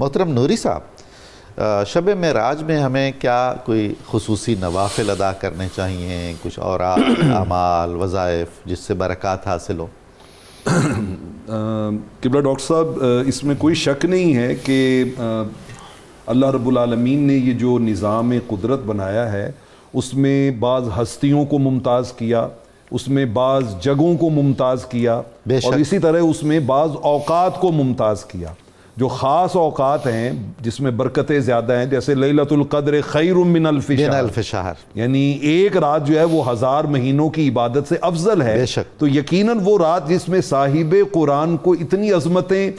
محترم نوری صاحب، شب معراج میں ہمیں کیا کوئی خصوصی نوافل ادا کرنے چاہیے، کچھ اور اعمال وظائف جس سے برکات حاصل ہو؟ قبلہ ڈاکٹر صاحب، اس میں کوئی شک نہیں ہے کہ اللہ رب العالمین نے یہ جو نظام قدرت بنایا ہے اس میں بعض ہستیوں کو ممتاز کیا، اس میں بعض جگہوں کو ممتاز کیا، اور اسی طرح اس میں بعض اوقات کو ممتاز کیا۔ جو خاص اوقات ہیں جس میں برکتیں زیادہ ہیں، جیسے لیلۃ القدر خیر من الف شہر، یعنی ایک رات جو ہے وہ 1000 مہینوں کی عبادت سے افضل ہے، تو یقیناً وہ رات جس میں صاحب قرآن کو اتنی عظمتیں،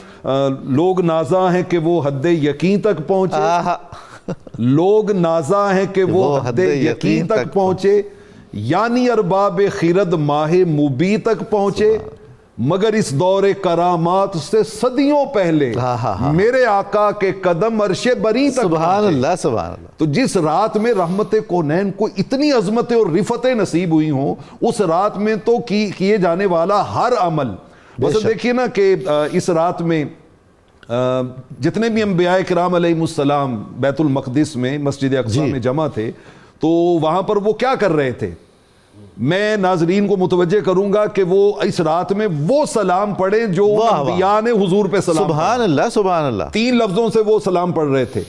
لوگ نازاں ہیں کہ وہ حد یقین تک پہنچے، لوگ نازاں ہیں کہ وہ حد یقین تک پہنچے، یعنی ارباب خرد ماہ مبی تک پہنچے، مگر اس دور کرامات سے صدیوں پہلے میرے آقا کے قدم عرش بری تک سبحان اللہ سبحان اللہ۔ تو جس رات میں رحمت کونین کو اتنی عظمتیں اور رفتیں نصیب ہوئی ہوں، اس رات میں تو کیے جانے والا ہر عمل، بس دیکھیے نا کہ اس رات میں جتنے بھی انبیاء کرام علیہ السلام بیت المقدس میں مسجد اقصی میں جمع تھے، تو وہاں پر وہ کیا کر رہے تھے؟ میں ناظرین کو متوجہ کروں گا کہ وہ اس رات میں وہ سلام پڑھیں جو انبیاء نے حضور پہ سلام پڑھا۔ سبحان اللہ سبحان اللہ۔ 3 لفظوں سے وہ سلام پڑھ رہے تھے،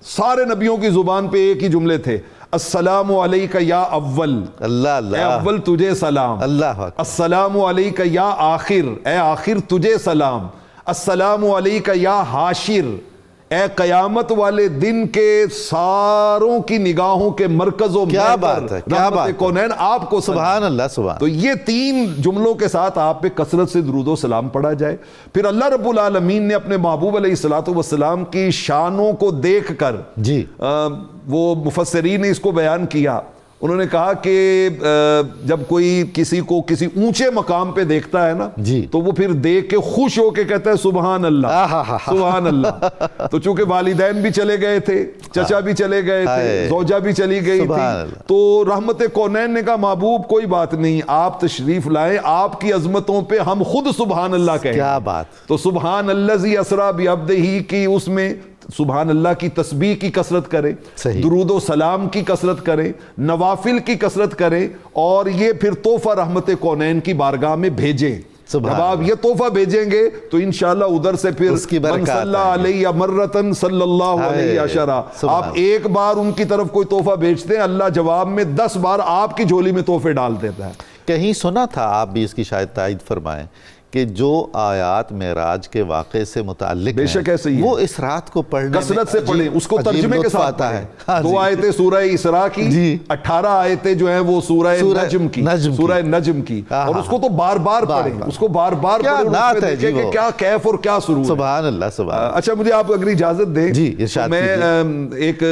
سارے نبیوں کی زبان پہ ایک ہی جملے تھے، السلام علیک یا اول، اللہ اللہ، اے اول تجھے سلام، اللہ، السلام علیک یا آخر، اے آخر تجھے سلام، السلام علیک یا حاشر، اے قیامت والے دن کے ساروں کی نگاہوں کے مرکز و کیا بات ہے، کیا بات ہے، کونین آپ کو سبحان اللہ سبحان۔ تو یہ 3 جملوں کے ساتھ آپ پہ کثرت سے درود و سلام پڑھا جائے۔ پھر اللہ رب العالمین نے اپنے محبوب علیہ السلام کی شانوں کو دیکھ کر جی وہ مفسرین نے اس کو بیان کیا، انہوں نے کہا کہ جب کوئی کسی کو کسی اونچے مقام پہ دیکھتا ہے نا تو وہ پھر دیکھ کے خوش ہو کے کہتا ہے سبحان اللہ سبحان اللہ۔ تو چونکہ والدین بھی چلے گئے تھے، چچا بھی چلے گئے تھے، زوجہ بھی چلی گئی تھی، تو رحمت کونین نے کہا محبوب کوئی بات نہیں، آپ تشریف لائیں، آپ کی عظمتوں پہ ہم خود سبحان اللہ کہیں۔ کیا بات۔ تو سبحان الذی اسریٰ بعبدہ کی اس میں سبحان اللہ کی تسبیح کی کثرت کریں، درود و سلام کی کثرت کریں، نوافل کی کثرت کریں، اور یہ پھر تحفہ رحمت کونین کی بارگاہ میں بھیجیں۔ جب آپ یہ تحفہ بھیجیں گے تو انشاءاللہ ادھر سے پھر من صلی علیہ مرتن صلی اللہ علیہ عشرہ، آپ ایک بار ان کی طرف کوئی تحفہ بھیجتے ہیں، اللہ جواب میں 10 بار آپ کی جھولی میں تحفے ڈال دیتا ہے۔ کہیں سنا تھا، آپ بھی اس کی شاید تائید فرمائیں، کہ جو آیات معراج کے واقعے سے متعلق بے شک ایسے ہی وہ اس رات کو پڑھنے کثرت سے پڑھیں، اس کو ترجمے کے ساتھ آتا ہے۔ 2 آیتیں سورہ اسراء کی، 18 آیتیں جو ہیں وہ سورہ نجم کی، سورہ نجم کی، اور اس کو تو بار بار پڑھیں، اس کو بار بار پڑھیں، دیکھیں کہ کیا کیف اور کیا سرور۔ سبحان اللہ سبحان۔ اچھا مجھے آپ اگر اجازت دیں میں ایک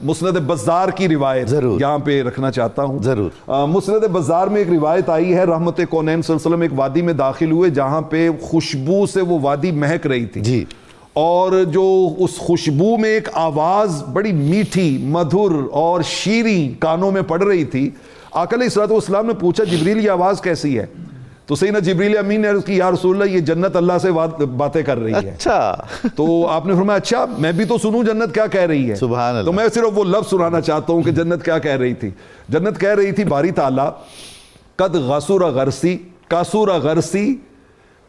مسند بزار کی روایت یہاں پہ رکھنا چاہتا ہوں۔ ضرور۔ مسند بزار میں ایک روایت آئی ہے، رحمت کونین صلی اللہ علیہ وسلم ایک وادی میں داخل ہوئے جہاں پہ خوشبو سے وہ وادی مہک رہی تھی، اور جو اس خوشبو میں ایک آواز بڑی میٹھی مدھر اور شیریں کانوں میں پڑ رہی تھی۔ آقا علیہ الصلوۃ والسلام نے پوچھا جبریل یہ آواز کیسی ہے؟ تو سیدنا جبریل امین نے عرض کی یا رسول اللہ یہ جنت اللہ سے باتیں کر رہی ہے۔ اچھا، تو آپ نے فرمایا اچھا میں بھی تو سنوں جنت کیا کہہ رہی ہے۔ سبحان اللہ۔ تو میں صرف وہ لفظ سنانا چاہتا ہوں کہ جنت کیا کہہ رہی تھی۔ جنت کہہ رہی تھی باری تعالیٰ قد غسر غرسی کاسور غرسی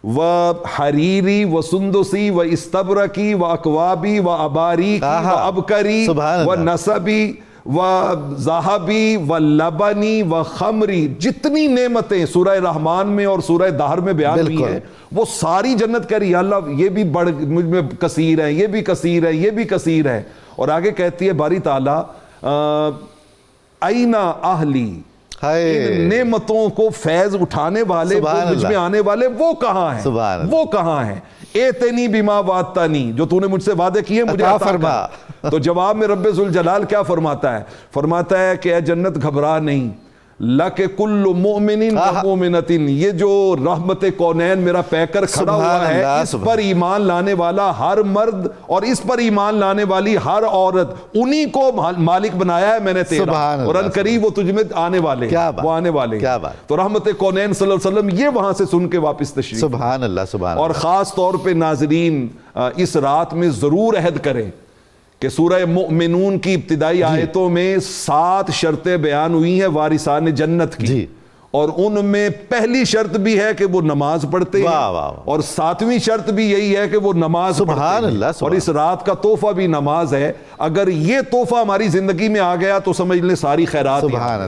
و حریری و سندسی و استبرکی و اکوابی و اباریکی و ابکری و نصبی و ذہبی و لبنی و خمری، جتنی نعمتیں سورہ رحمان میں اور سورہ دہر میں بیان ہوئی ہیں وہ ساری جنت کہہ رہی ہے اللہ یہ بھی بڑھ مجھ میں کثیر ہے، یہ بھی کثیر ہے، یہ بھی کثیر ہے۔ اور آگے کہتی ہے باری تعالیٰ اینا اہلی، ان نعمتوں کو فیض اٹھانے والے، مجھ میں آنے والے وہ کہاں ہیں، وہ کہاں ہیں؟ ایتنی بما وعدتنی، جو تو نے مجھ سے وعدے کیے مجھے عطا فرما۔ تو جواب میں رب ذوالجلال کیا فرماتا ہے؟ فرماتا ہے کہ اے جنت گھبرا نہیں، لَكَ كُلُّ مُؤْمِنٍ وَمُؤْمِنَةٍ، یہ جو رحمت کونین میرا پیکر کھڑا ہوا ہے، اس پر ایمان لانے والا ہر مرد اور اس پر ایمان لانے والی ہر عورت، انہی کو مالک بنایا ہے میں نے تیرا، اور عنقریب وہ تجھ میں آنے والے ہیں، وہ آنے والے ہیں۔ تو رحمت کونین صلی اللہ علیہ وسلم یہ وہاں سے سن کے واپس تشریف، سبحان اللہ سبحان اللہ۔ اور خاص طور پہ ناظرین اس رات میں ضرور عہد کریں کہ سورہ مؤمنون کی ابتدائی آیتوں میں 7 شرطیں بیان ہوئی ہیں وارثان جنت کی، اور ان میں پہلی شرط بھی ہے کہ وہ نماز پڑھتے ہیں، اور 7ویں شرط بھی یہی ہے کہ وہ نماز پڑھتے ہیں، اور اس رات کا تحفہ بھی نماز ہے۔ اگر یہ تحفہ ہماری زندگی میں آ گیا تو سمجھ لیں ساری خیرات۔ سبحان اللہ۔